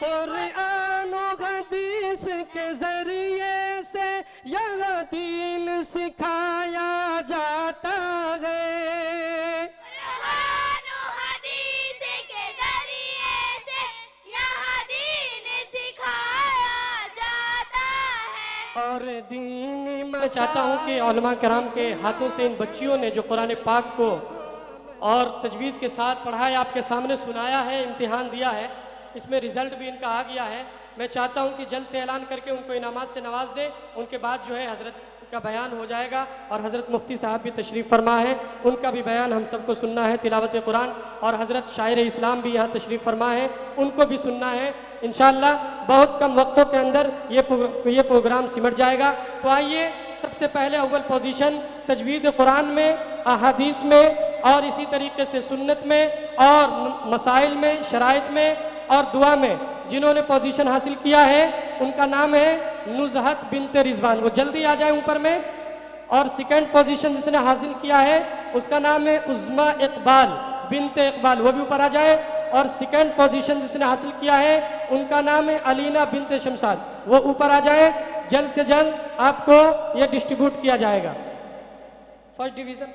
कुरान और हदीस के जरिए से यह दीन सिखाया जाता है। कुरान और हदीस के जरिए से यह दीन सिखाया जाता है। और दीनी मैं चाहता हूँ कि उलमा कराम के हाथों से इन बच्चियों ने जो कुरान पाक को और तजवीद के साथ पढ़ा है, आपके सामने सुनाया है, इम्तिहान दिया है, इसमें रिज़ल्ट भी इनका आ गया है। मैं चाहता हूं कि जल्द से ऐलान करके उनको इनामात से नवाज दें। उनके बाद जो है हज़रत का बयान हो जाएगा और हज़रत मुफ्ती साहब भी तशरीफ़ फरमा है, उनका भी बयान हम सबको सुनना है, तिलावत कुरान। और हज़रत शायर इस्लाम भी यहाँ तशरीफ़ फरमा है, उनको भी सुनना है। इंशाअल्लाह बहुत कम वक्तों के अंदर ये प्रोग्राम सिमट जाएगा। तो आइए सबसे पहले अव्वल पोजीशन तजवीद कुरान में, अहादीस में और इसी तरीके से सुन्नत में और मसाइल में, शराइत में और दुआ में जिन्होंने पोजीशन हासिल किया है उनका नाम है नुज़हत बिनते रिजवान। वो जल्दी आ जाए ऊपर में। और सेकंड पोजीशन जिसने हासिल किया है उसका नाम है उज़्मा इकबाल बिनते इकबाल, वो भी ऊपर आ जाए। और सेकंड पोजीशन जिसने हासिल किया है उनका नाम है अलीना बिनते शमसाद, वो ऊपर आ जाए। जल्द से जल्द आपको ये डिस्ट्रीब्यूट किया जाएगा। फर्स्ट डिवीज़न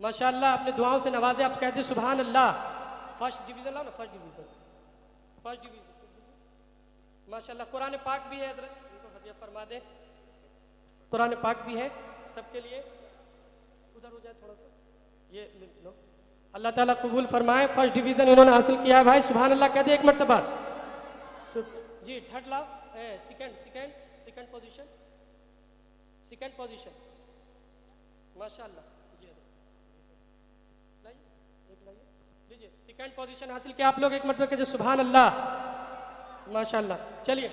माशाअल्लाह, अपने दुआओं से नवाजे। आप कहते सुभान अल्लाह। फर्स्ट डिवीज़न लाओ ना, फर्स्ट डिवीज़न माशाअल्लाह। कुरान पाक भी है, हज़रत इनको हदिया फरमा दे। कुरान पाक भी है सबके लिए। उधर हो जाए थोड़ा सा, ये लो। अल्लाह ताला कबूल फरमाए। फर्स्ट डिवीज़न इन्होंने हासिल किया है भाई, सुभान अल्लाह कह दे एक मरतबा जी। थर्ड लाओ, सेकंड पोजीशन माशाअल्लाह। लीजिए सेकंड पोजीशन हासिल किया आप लोग, एक मतलब कीजिए सुभान अल्लाह माशाअल्लाह। चलिए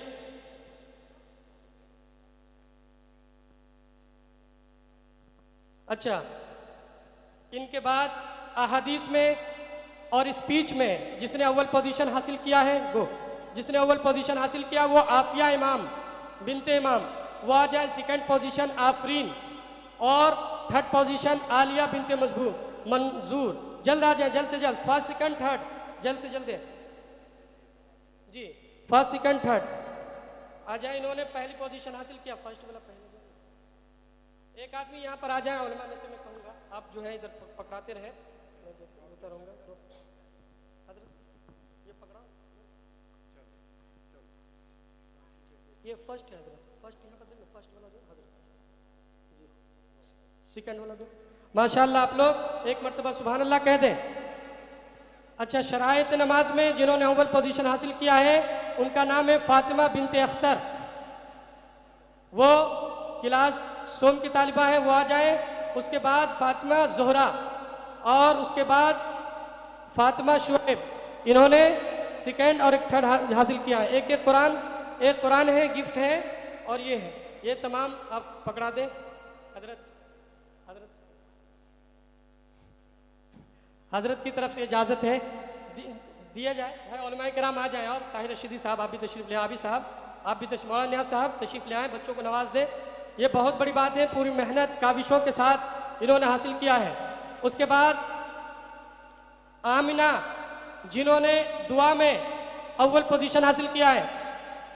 अच्छा, इनके बाद अहादीस में और स्पीच में जिसने अव्वल पोजीशन हासिल किया है जिसने अव्वल पोजीशन हासिल किया वो आफिया इमाम बिनते इमाम, वो आ जाए। सेकंड पोजीशन आफरीन और थर्ड पोजीशन आलिया बिनते मंजूर। जल्द आ जाए, जल्द से जल्द। फर्स्ट सेकंड थर्ड, जल्द से जल्द जी। फर्स्ट सेकंड थर्ड आ जाए। इन्होंने पहली पोजीशन हासिल किया, फर्स्ट वाला पहले। एक आदमी यहाँ पर आ जाए उलमा में से, मैं कहूँगा आप जो है इधर पकड़ाते रहे, मैं उतरूँगा। तो ये पकड़ा, ये फर्स्ट है हजरत, फर्स्ट यहाँ पर देखो, फर्स्ट वाला जो हजरत जी, सेकंड वाला जो। माशाअल्लाह, आप लोग एक मरतबा सुभान अल्लाह कह दें। अच्छा, शराइत नमाज में जिन्होंने अव्वल पोजीशन हासिल किया है उनका नाम है फातिमा बिनते अख्तर, वो क्लास सोम की तालिबा है, वो आ जाए। उसके बाद फातिमा जोहरा और उसके बाद फातिमा शुएब, इन्होंने सेकंड और एक थर्ड हासिल किया है। एक कुरान है, गिफ्ट है और ये है। ये तमाम आप पकड़ा दें हजरत की तरफ से इजाज़त है, दिया जाए। भाई उलमाए किराम आ जाए। और ताहिर रशीदी साहब आप भी तशरीफ़ ले, आबी साहब आप भी मौलाना नियाज़ साहब तशरीफ़ ले आए, बच्चों को नवाज दें। ये बहुत बड़ी बात है, पूरी मेहनत काविशों के साथ इन्होंने हासिल किया है। उसके बाद आमिना जिन्होंने दुआ में अव्वल पोजीशन हासिल किया है,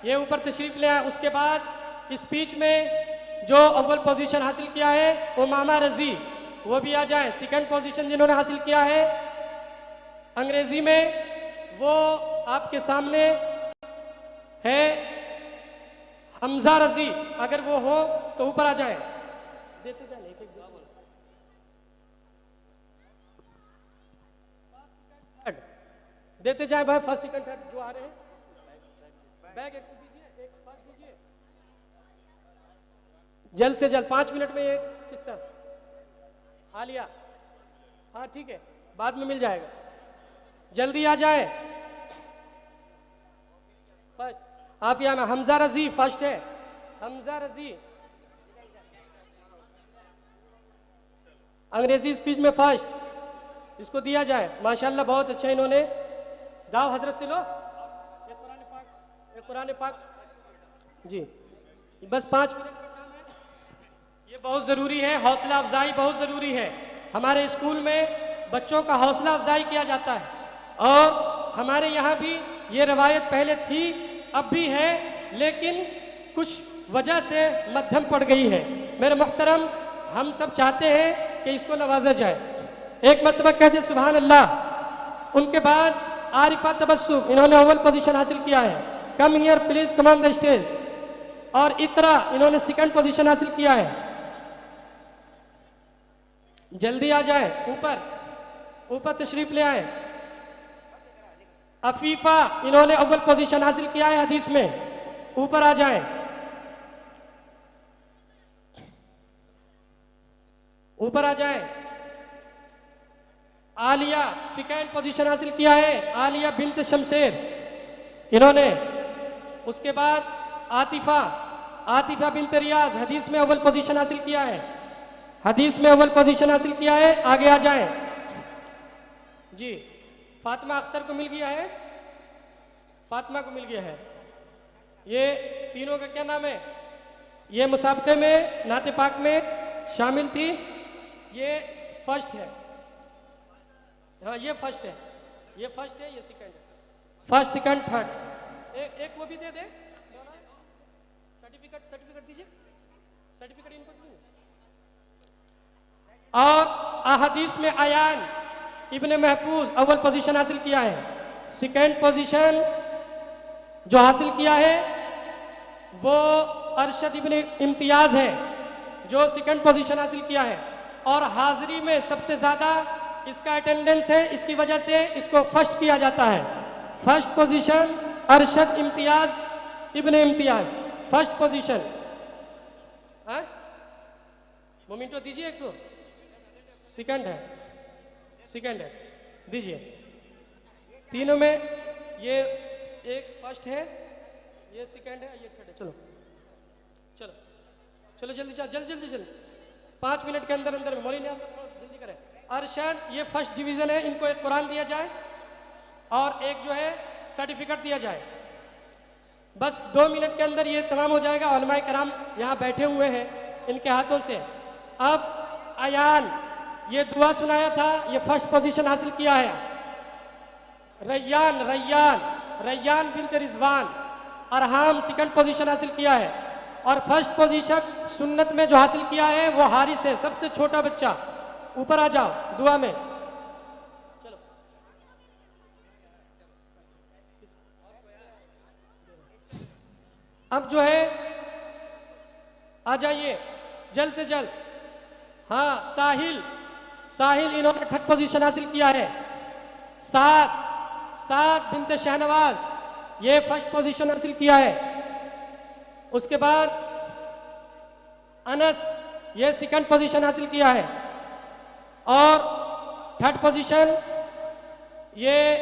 ये ऊपर तशरीफ़ ले आए। उसके बाद स्पीच में जो अव्वल पोजीशन हासिल किया है उमामा रजी, वो भी आ जाए। सेकंड पोजीशन जिन्होंने हासिल किया है अंग्रेजी में, वो आपके सामने है हमजा रजी, अगर वो हो तो ऊपर आ जाए। देते जाए, एक एक देते जाए भाई। फर्स्ट सेकंड थर्ड जो आ रहे हैं, बैग एक दीजिए, एक फर्स्ट दीजिए, जल्द से जल्द 5 मिनट में ये किस्सा आलिया। हाँ ठीक है, बाद में मिल जाएगा, जल्दी आ जाए। फर्स्ट आप यहाँ में हमजा रजी फर्स्ट है, हमजा रजी अंग्रेजी स्पीच में फर्स्ट। इसको दिया जाए। माशाल्लाह बहुत अच्छा इन्होंने। जाओ हजरत से लो ये कुरान पाक जी। बस 5 मिनट का काम है, ये बहुत ज़रूरी है। हौसला अफजाई बहुत ज़रूरी है। हमारे स्कूल में बच्चों का हौसला अफजाई किया जाता है और हमारे यहाँ भी ये रवायत पहले थी, अब भी है, लेकिन कुछ वजह से मध्यम पड़ गई है। मेरे मुहतरम, हम सब चाहते हैं कि इसको नवाजा जाए। एक मरतबा कहते सुभान अल्लाह। उनके बाद आरिफा तबस्सुम, इन्होंने अव्वल पोजीशन हासिल किया है। Come here please, come on the stage. और इकरा, इन्होंने सेकंड पोजीशन हासिल किया है। जल्दी आ जाए, ऊपर तशरीफ ले आए। अफीफा, इन्होंने अव्वल पोजीशन हासिल किया है हदीस में, ऊपर आ जाए। ऊपर आ जाए। आलिया, सेकंड पोजीशन हासिल किया है, आलिया बिन्त शमशेर इन्होंने। उसके बाद आतिफा बिन्त रियाज, हदीस में अव्वल पोजीशन हासिल किया है, हदीस में अव्वल पोजीशन हासिल किया है। आगे आ जाए जी। फातिमा अख्तर को मिल गया है, फातिमा को मिल गया है। ये तीनों का क्या नाम है? ये मुसाबके में नाते पाक में शामिल थी। ये फर्स्ट है, हाँ ये फर्स्ट है, ये फर्स्ट है, ये सेकंड है। First second third. एक वो भी दे दे सर्टिफिकेट दीजिए, सर्टिफिकेट इनको दीजिए। और अहदीस में आयान इब्ने महफूज अव्वल पोजीशन हासिल किया है। सेकंड पोजीशन जो हासिल किया है वो अरशद इब्ने इम्तियाज है, जो सेकंड पोजीशन हासिल किया है। और हाजिरी में सबसे ज्यादा इसका अटेंडेंस है, इसकी वजह से इसको फर्स्ट किया जाता है। फर्स्ट पोजीशन अरशद इम्तियाज इब्ने इम्तियाज, फर्स्ट पोजीशन। मोमेंटो दीजिए एक तो। सेकंड है, दीजिए। तीनों में ये एक फर्स्ट है, ये सेकंड है, ये थर्ड है। चलो जल्दी 5 मिनट के अंदर में मौली न्यास जल्दी करें। अरशद, ये फर्स्ट डिवीजन है, इनको एक कुरान दिया जाए और एक जो है सर्टिफिकेट दिया जाए। बस 2 मिनट के अंदर ये तमाम हो जाएगा। उलमाए कराम यहाँ बैठे हुए हैं, इनके हाथों से। अब अयान, ये दुआ सुनाया था, ये फर्स्ट पोजीशन हासिल किया है। Rayyan bint Rizwan अरहाम second position हासिल किया है। और फर्स्ट पोजीशन सुन्नत में जो हासिल किया है वो हारिस है, सबसे छोटा बच्चा। ऊपर आ जाओ दुआ में। चलो अब जो है आ जाइए जल्द से जल्द। हाँ, साहिल इन्होंने थर्ड पोजीशन हासिल किया है। साद बिन्त शहनवाज, ये फर्स्ट पोजीशन हासिल किया है। उसके बाद अनस, ये सेकंड पोजीशन हासिल किया है। और थर्ड पोजीशन ये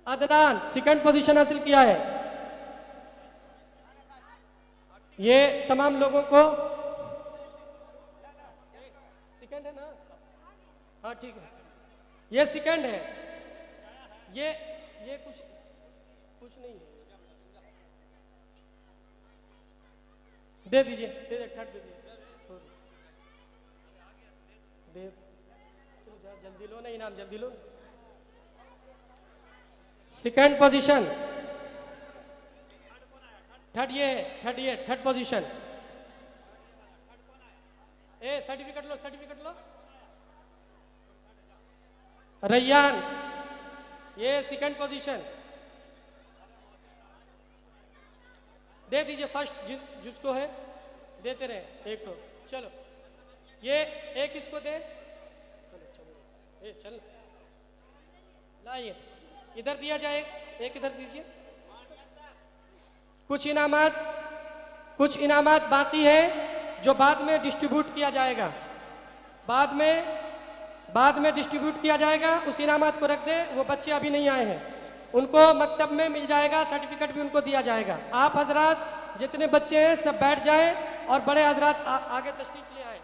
अदनान, सेकंड पोजीशन हासिल किया है। ये तमाम लोगों को सेकंड है ना? हाँ ठीक है, ये सेकंड है। ये कुछ नहीं है। दे दीजिए, थर्ड दे दीजिए। चलो जल्दी लो ना, इनाम जल्दी लो। Second position third position. Certificate लो। रैयान, ये सेकंड पोजीशन। दे दीजिए फर्स्ट जिसको है, देते रहे एक तो। चलो ये एक इसको दे। चल लाइए, इधर दिया जाए, एक इधर दीजिए। कुछ इनामात बाकी है जो बाद में डिस्ट्रीब्यूट किया जाएगा। बाद में डिस्ट्रीब्यूट किया जाएगा। उस इनामात को रख दे, वो बच्चे अभी नहीं आए हैं, उनको मकतब में मिल जाएगा, सर्टिफिकेट भी उनको दिया जाएगा। आप हजरात जितने बच्चे हैं सब बैठ जाएं और बड़े हजरात आगे तशरीफ ले आए।